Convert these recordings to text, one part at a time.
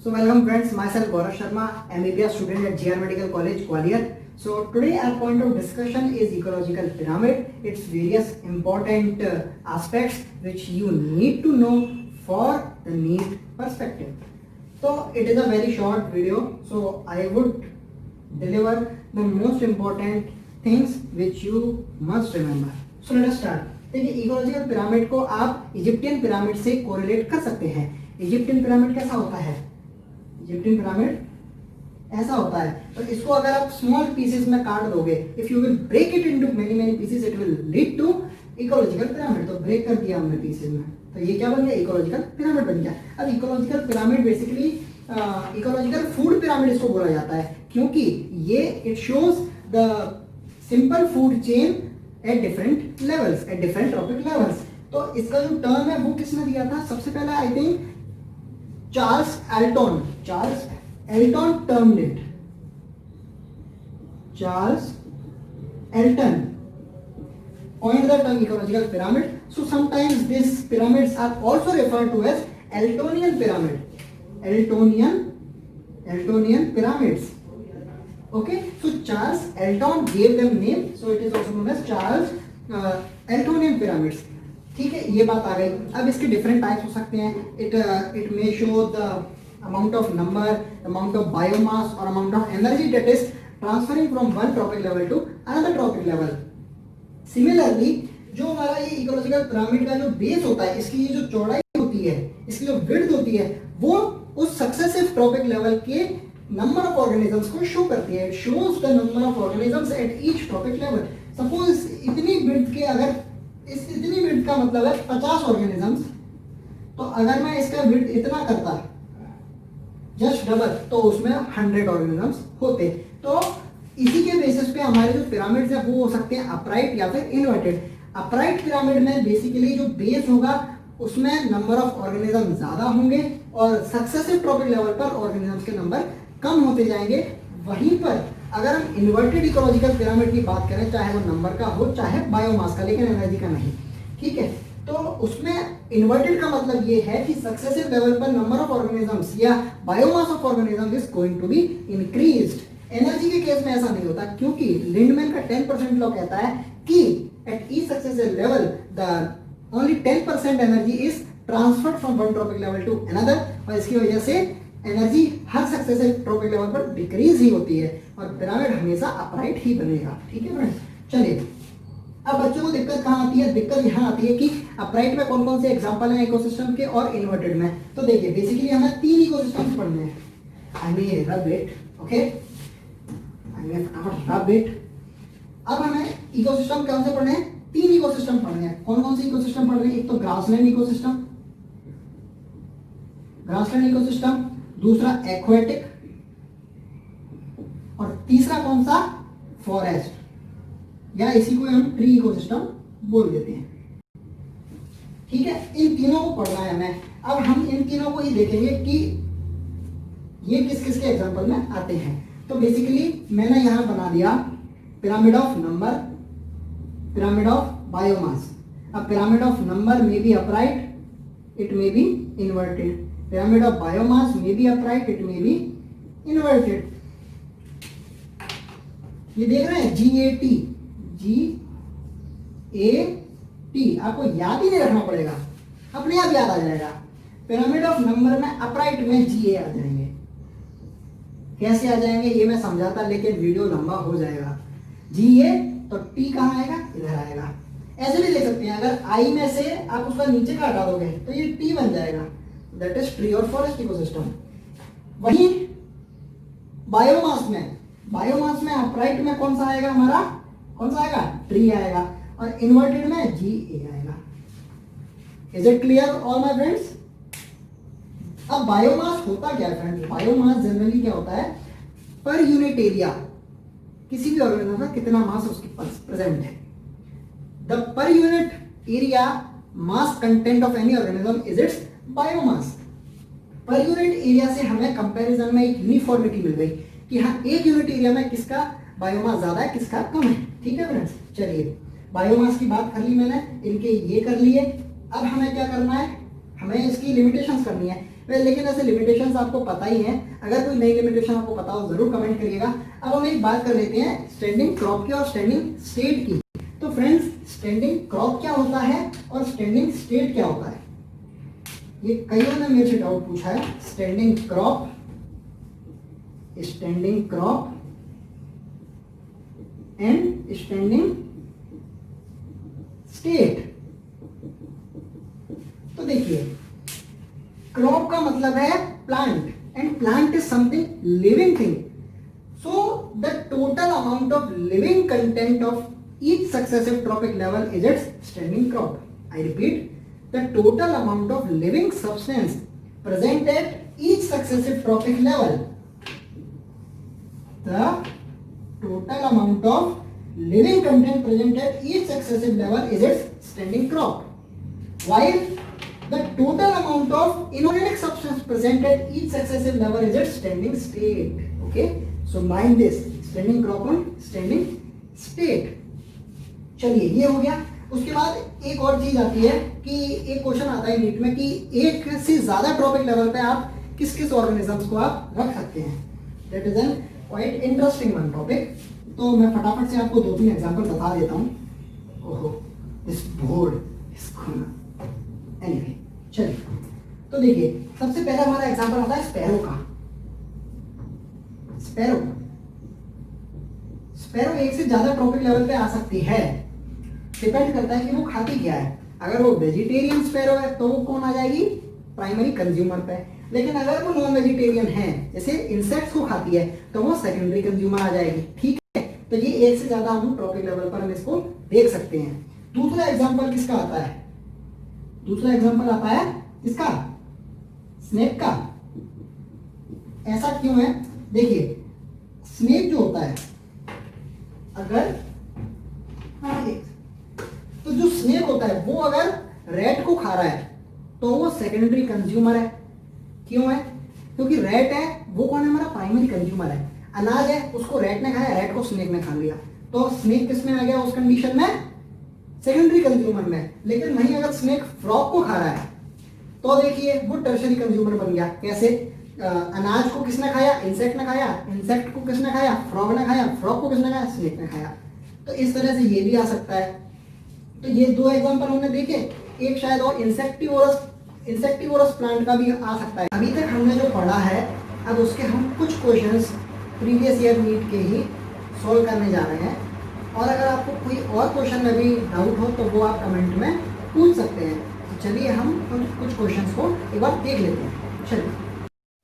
So welcome friends, myself Gaurav Sharma, MBBS student at GR Medical College, Gwalior. So today our point of discussion is ecological pyramid, its various important aspects which you need to know for the NEET perspective. So it is a very short video, so I would deliver the most important things which you must remember. So let us start. देखिए ecological pyramid को आप Egyptian pyramid से correlate कर सकते हैं। Egyptian pyramid कैसा होता है? इजिप्टियन पिरामिड ऐसा होता है, तो इसको अगर आप स्मॉल पीसेस में काट दोगे, if you will break it into many pieces, it will lead to ecological pyramid. तो ब्रेक कर दिया हमने पीसेस में, तो ये क्या बन गया? इकोलॉजिकल पिरामिड बन गया। अब ecological pyramid basically ecological food pyramid इसको बोला जाता है, क्योंकि ये it shows the simple food chain at different levels, at different trophic levels. तो इसका जो टर्म है वो किसने दिया था? सबसे पहले I think Charles Elton termed it. Charles Elton coined the term ecological pyramid. So sometimes these pyramids are also referred to as Eltonian pyramid. Eltonian pyramids. Okay, so Charles Elton gave them name, so it is also known as Charles Eltonian pyramids. ठीक है, ये बात आ गई। अब इसके different types हो सकते हैं। It may show the amount of number, amount of biomass और amount of energy that is transferring from one trophic level to another trophic level. Similarly जो हमारा ये इकोलॉजिकल पिरामिड का जो बेस होता है, इसकी ये जो चौड़ाई होती है, इसकी जो विड्थ होती है, वो उस सक्सेसिव ट्रॉपिक लेवल के नंबर ऑफ ऑर्गेनिजम्स को शो करती है। It shows the number of organisms at each trophic level. Suppose इतनी विड्थ के, अगर इतनी विड्थ का मतलब है 50 ऑर्गेनिजम्स, तो अगर मैं इसका विड्थ इतना करता जस्ट डबल, तो उसमें 100 ऑर्गेनिजम्स होते। तो इसी के बेसिस पे हमारे जो पिरामिड्स है वो हो सकते हैं अपराइट या फिर इन्वर्टेड। अपराइट पिरामिड में बेसिकली जो बेस होगा उसमें नंबर ऑफ ऑर्गेनिज्म ज्यादा होंगे और सक्सेसिव ट्रॉपिक लेवल पर ऑर्गेनिजम्स के नंबर कम होते जाएंगे। वहीं पर अगर हम इन्वर्टेड इकोलॉजिकल पिरामिड की बात करें, चाहे वो नंबर का हो चाहे बायोमास का, लेकिन एनर्जी का नहीं, ठीक है, तो उसमें इन्वर्टेड का मतलब ये है कि सक्सेसिव लेवल पर नंबर ऑफ ऑर्गेनिजम्स या biomass of organisms is going to be increased. Energy के केस में ऐसा नहीं होता, क्योंकि लिंडमैन का 10% लॉ कहता है कि at each successive level the only 10% energy is transferred from one trophic level to another, और इसकी वजह से एनर्जी हर सक्सेसिव ट्रॉपिक लेवल पर डिक्रीज ही होती है और पिरामिड हमेशा अपराइट ही बनेगा। ठीक है फ्रेंड्स, चलिए अब बच्चों को दिक्कत कहाँ आती है? दिक्कत यहाँ आती है कि अपराइट में कौन कौन से एग्जांपल हैं इकोसिस्टम के और इन्वर्टेड में। तो देखिए बेसिकली हमें 3 इकोसिस्टम्स पढ़ने हैं। आई मे rub it, okay, I may rub it. अब हमें इकोसिस्टम कौन से पढ़ने हैं? 3 इकोसिस्टम पढ़ने हैं। कौन कौन से इकोसिस्टम पढ़ रहे हैं? एक तो ग्रासलैंड इकोसिस्टम, दूसरा एक्वेटिक, और तीसरा कौन सा? फॉरेस्ट, या इसी को हम ट्री इकोसिस्टम बोल देते हैं। ठीक है, इन तीनों को पढ़ना है हमें। अब हम इन तीनों को ही देखेंगे कि ये किस किस के एग्जांपल में आते हैं। तो बेसिकली मैंने यहां बना दिया pyramid of number, pyramid of biomass. अब पिरामिड ऑफ नंबर में be upright, it may be inverted. Pyramid of biomass में be upright, it may be inverted. ये देख रहे हैं GAT, आपको याद ही नहीं रखना पड़ेगा, अपने आप याद आ जाएगा। पिरामिड ऑफ नंबर में अपराइट में GA आ जाएंगे। कैसे आ जाएंगे ये मैं समझाता, लेकिन वीडियो लंबा हो जाएगा। GA तो T कहाँ आएगा? इधर आएगा। ऐसे भी देख सकते हैं, अगर I में से आप उसका नीचे का हटा दोगे तो ये T बन जाएगा, दैट इज ट्री और फॉरेस्ट इकोसिस्टम। वहीं बायोमास में अपराइट में कौन सा आएगा? हमारा कौन सा आएगा? ट्री आएगा, और इन्वर्टेड में GA आएगा। Is it clear all my friends? अब बायोमास होता क्या है फ्रेंड्स? बायोमास जनरली क्या होता है? पर यूनिट एरिया किसी भी ऑर्गेनिज्म का कितना मास उसके पास प्रेजेंट है। The per unit area mass content of any organism is it's biomass. Per unit area से हमें कंपैरिजन में एक यूनिफॉर्मिटी मिल गई कि हाँ, एक यूनिट एरिया में किसका बायोमास ज्यादा है, किसका कम है। ठीक है फ्रेंड्स, चलिए बायोमास की बात कर ली मैंने, इनके ये कर लिए। अब हमें क्या करना है? हमें इसकी लिमिटेशंस करनी है। लेकिन ऐसे लिमिटेशंस आपको पता ही हैं। अगर कोई नई लिमिटेशन आपको पता हो जरूर कमेंट करिएगा। अब हम एक बात कर लेते हैं स्टैंडिंग क्रॉप की और स्टैंडिंग स्टेट की। तो फ्रेंड्स, स्टैंडिंग क्रॉप क्या होता है और स्टैंडिंग स्टेट क्या होता है, ये कईयों ने मेरे से डाउट पूछा है। Standing crop and standing state. तो देखिए, क्रॉप का मतलब है plant, and plant is something living thing. So the total amount of living content of each successive trophic level is it's standing crop. I repeat, the total amount of living substance present at each successive trophic level. The total amount of living content present at each successive level is its standing crop. While the total amount of inorganic substance present at each successive level is its standing state. Okay, so mind this, standing crop and standing state. चलिए, ये हो गया। उसके बाद एक और चीज आती है कि एक क्वेश्चन आता है नीट में कि एक से ज्यादा ट्रॉपिक लेवल पे आप किस किस ऑर्गेनिजम्स को आप रख सकते हैं। That is an quite interesting one topic. तो मैं फटाफट से आपको 2-3 एग्जांपल बता देता हूँ। ओहो, दिस बोर्ड इसको ना, एनीवे चलिए। तो देखिए, सबसे पहला हमारा एग्जांपल आता है स्पैरो का। स्पैरो एक से ज्यादा ट्रॉपिक लेवल पे आ सकती है, डिपेंड करता है कि वो खाती क्या है। अगर वो वेजिटेरियन स्पैरो है तो वो कौन आ जाएगी, प्राइमरी कंज्यूमर पे। लेकिन अगर वो नॉन वेजिटेरियन है, जैसे इंसेक्ट्स को खाती है, तो वो सेकेंडरी कंज्यूमर आ जाएगी। ठीक है, तो ये एक से ज्यादा हम ट्रॉपिक लेवल पर हम इसको देख सकते हैं। दूसरा एग्जांपल किसका आता है, दूसरा एग्जांपल आता है किसका, स्नेक का। ऐसा क्यों है, देखिए स्नेक जो होता है, अगर तो जो स्नेक होता है वो अगर रैट को खा रहा है तो वो सेकेंडरी कंज्यूमर है। क्यों है, क्योंकि रैट है वो कौन है, हमारा प्राइमरी कंज्यूमर है। अनाज है, उसको रैट ने खाया, रैट को स्नेक ने खा लिया, तो स्नेक किस में आ गया, उस कंडीशन में सेकेंडरी कंज्यूमर में। लेकिन वहीं अगर स्नेक फ्रॉग को खा रहा है तो देखिए वो टर्शरी कंज्यूमर बन गया। कैसे, अनाज को किसने खाया, इंसेक्ट ने खाया, इंसेक्ट को किसने खाया, फ्रॉग ने खाया, फ्रॉग को किसने खाया, स्नेक ने खाया। तो इस तरह से ये भी आ सकता है। तो ये 2 एग्जांपल हमने देखे, एक शायद और इंसेक्टिवोरस प्लांट का भी आ सकता है। अभी तक हमने जो पढ़ा है, अब उसके हम कुछ क्वेश्चंस प्रीवियस ईयर नीट के ही सॉल्व करने जा रहे हैं। और अगर आपको कोई और क्वेश्चन में भी डाउट हो तो वो आप कमेंट में पूछ सकते हैं। तो चलिए हम कुछ क्वेश्चंस को एक बार देख लेते हैं।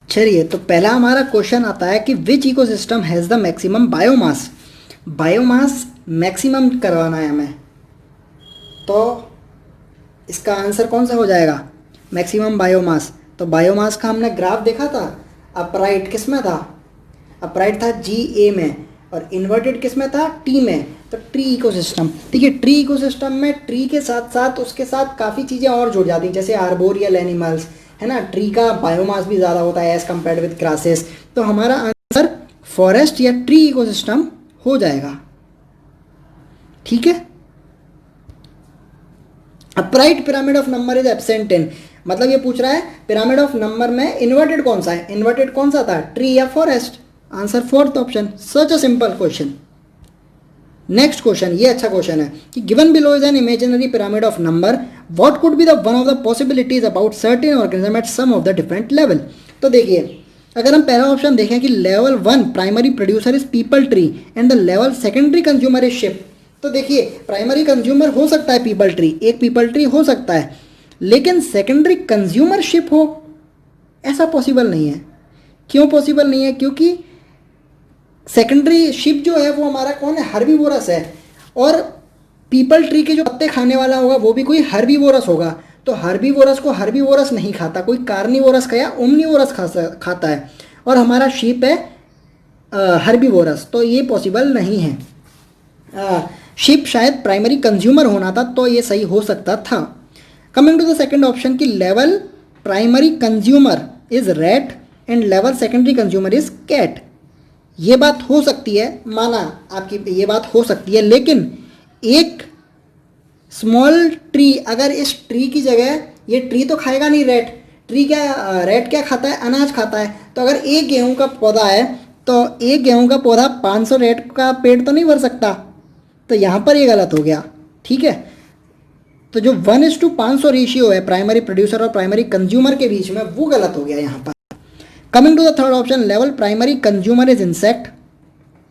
चलिए, तो पहला हमारा क्वेश्चन आता है कि which ecosystem has the maximum biomass. Biomass maximum करवाना है हमें, तो इसका आंसर कौन सा हो जाएगा, मैक्सिमम बायोमास। तो बायोमास का हमने ग्राफ देखा था, अपराइट किस में था, अपराइट था GA में, और इन्वर्टेड किस में था, T में। तो ट्री इकोसिस्टम, देखिए ट्री इकोसिस्टम में ट्री के साथ साथ उसके साथ काफ़ी चीज़ें और जुड़ जाती हैं, जैसे आर्बोरियल एनिमल्स है ना। ट्री का बायोमास भी ज़्यादा होता है एज कम्पेयर्ड विद ग्रासेस। तो हमारा आंसर फॉरेस्ट या ट्री इकोसिस्टम हो जाएगा। ठीक है, upright pyramid of number is absent in, मतलब ये पूछ रहा है पिरामिड ऑफ नंबर में इन्वर्टेड कौन सा है, इन्वर्टेड कौन सा था, ट्री या forest. Answer fourth option. Such a simple question. Next question, ये अच्छा क्वेश्चन है कि given below is an imaginary pyramid of number, what could be the one of the possibilities about certain organism at some of the different level. तो देखिए, अगर हम पहला option देखें कि level 1 primary producer is peepal tree and the level secondary consumer is ship. तो देखिए, primary consumer हो सकता है पीपल ट्री, एक पीपल ट्री हो सकता है, लेकिन सेकेंडरी कंज्यूमर शिप हो, ऐसा पॉसिबल नहीं है। क्यों पॉसिबल नहीं है, क्योंकि सेकेंडरी शिप जो है वो हमारा कौन है, हर्बीवोरस है, और पीपल ट्री के जो पत्ते खाने वाला होगा वो भी कोई हर्बीवोरस होगा। तो हर्बीवोरस को हर्बीवोरस नहीं खाता, कोई कार्निवोरस का या ओमनीवोरस खाता है, और हमारा शिप है हर्बीवोरस, तो ये पॉसिबल नहीं है। शिप शायद प्राइमरी कंज्यूमर होना था, तो ये सही हो सकता था। Coming to the second option कि level primary consumer is rat and level secondary consumer is cat, ये बात हो सकती है, माना आपकी ये बात हो सकती है, लेकिन एक स्मॉल ट्री, अगर इस ट्री की जगह, ये ट्री तो खाएगा नहीं रैट, ट्री क्या रेट क्या खाता है, अनाज खाता है। तो अगर एक गेहूं का पौधा है तो एक गेहूं का पौधा 500 रेट का पेड़ तो नहीं भर सकता, तो यहाँ पर ये गलत हो गया। ठीक है, तो जो 1:500 रेशियो है प्राइमरी प्रोड्यूसर और प्राइमरी कंज्यूमर के बीच में, वो गलत हो गया यहाँ पर। Coming to the third option, level primary consumer is insect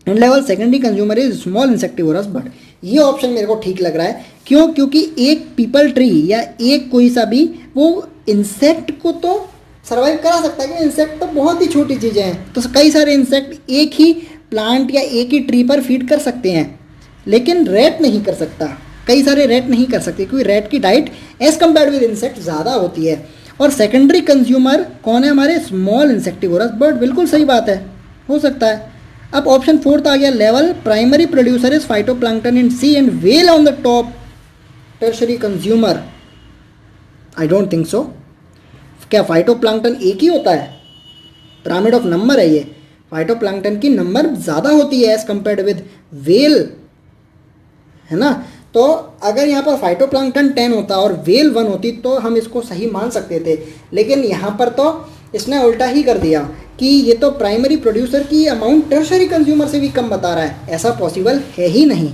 and level secondary consumer is small insectivorous bird. ये ऑप्शन मेरे को ठीक लग रहा है। क्यों? क्योंकि एक पीपल ट्री या एक कोई सा भी वो इंसेक्ट को तो सर्वाइव करा सकता है, क्योंकि इंसेक्ट तो बहुत ही छोटी चीज़ें हैं। तो कई सारे इंसेक्ट एक ही प्लांट या एक ही ट्री पर फीड कर सकते हैं, लेकिन रैट नहीं कर सकता। कई सारे रैट नहीं कर सकते क्योंकि रैट की diet as compare with insect ज़्यादा होती है। और सेकेंडरी कंज्यूमर कौन है हमारे? Small insectivorous bird. बिल्कुल सही बात है, हो सकता है। अब ऑप्शन फोर्थ आ गया, level primary producer is phytoplankton in sea and whale on the top, tertiary consumer. I don't think so. क्या फाइटोप्लैंक्टन एक ही होता है? पिरामिड ऑफ नंबर है ये। फाइटोप्लैंक्टन की नंबर ज़्यादा होती है एज कम्पेयर्ड विद व्हेल, है ना। तो अगर यहाँ पर फाइटोप्लैंक्टन 10 होता और व्हेल 1 होती तो हम इसको सही मान सकते थे, लेकिन यहाँ पर तो इसने उल्टा ही कर दिया कि ये तो प्राइमरी प्रोड्यूसर की अमाउंट टर्शरी कंज्यूमर से भी कम बता रहा है। ऐसा पॉसिबल है ही नहीं।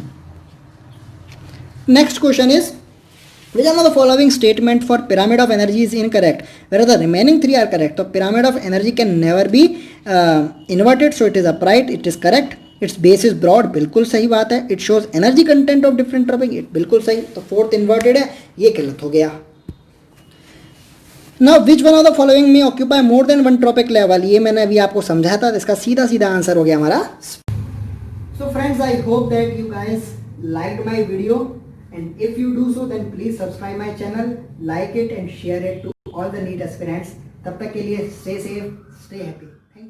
Next question is, which one of the following statement for pyramid of energy is incorrect whereas the remaining 3 are correct? तो pyramid of energy can never be inverted, so it is upright, it is correct. Its base is broad, बिल्कुल सही बात है. It shows energy content of different topic, it बिल्कुल सही. तो fourth inverted है, ये गलत हो गया. Now which one of the following may occupy more than one tropic level? ये मैंने अभी आपको समझाया था, इसका सीधा सीधा आंसर हो गया हमारा. So friends, I hope that you guys liked my video. And if you do so, then please subscribe my channel, like it and share it to all the NEET aspirants. तब तक के लिए stay safe, stay happy. Thank you.